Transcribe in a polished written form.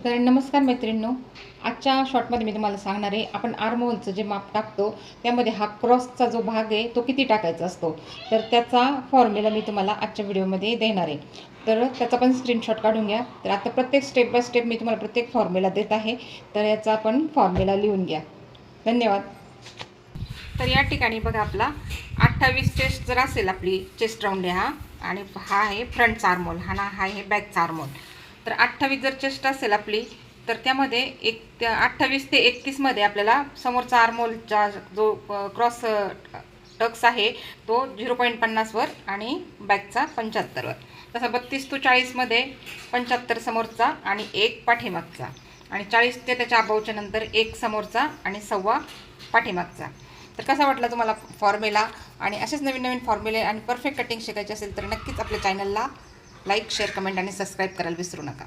तर नमस्कार मैत्रिणींनो, आजच्या शॉर्टमध्ये मी तुम्हाला सांगणार आहे, आपण आर्महोलचं जे माप टाकतो त्यामध्ये हा क्रॉसचा जो भाग आहे तो किती टाकायचा असतो. तर त्याचा फॉर्म्युला मी तुम्हाला आजच्या व्हिडिओमध्ये देणार आहे. तर त्याचा पण स्क्रीनशॉट काढून घ्या. तर आता प्रत्येक स्टेप बाय स्टेप मी तुम्हाला प्रत्येक फॉर्म्युला देत आहे, तर याचा आपण फॉर्म्युला लिहून घ्या. धन्यवाद. तर या ठिकाणी बघा, आपला 28 चेस्ट जर असेल, आपली चेस्ट राऊंड आहे हा, आणि हा आहे फ्रंटचा आर्महोल, हा आहे बॅकचा आर्महोल. तर 28 जर चेस्ट असेल आपली, तर त्यामध्ये 28 ते 31मध्ये आपल्याला समोरचा आर्महोलचा जो क्रॉस टक्स आहे तो 0.50वर आणि बॅकचा 75वर. तसा 32 ते 40मध्ये 75 समोरचा आणि 1 पाठीमागचा, आणि 40 ते त्याच्या अबावच्या नंतर 1 समोरचा आणि 1.25 पाठीमागचा. तर कसा वाटला तुम्हाला फॉर्म्युला? आणि असेच नवीन नवीन फॉर्म्युले आणि परफेक्ट कटिंग शिकायचे असेल तर नक्कीच आपल्या चॅनलला लाईक, शेअर, कमेंट आणि सबस्क्राईब करायला विसरू नका.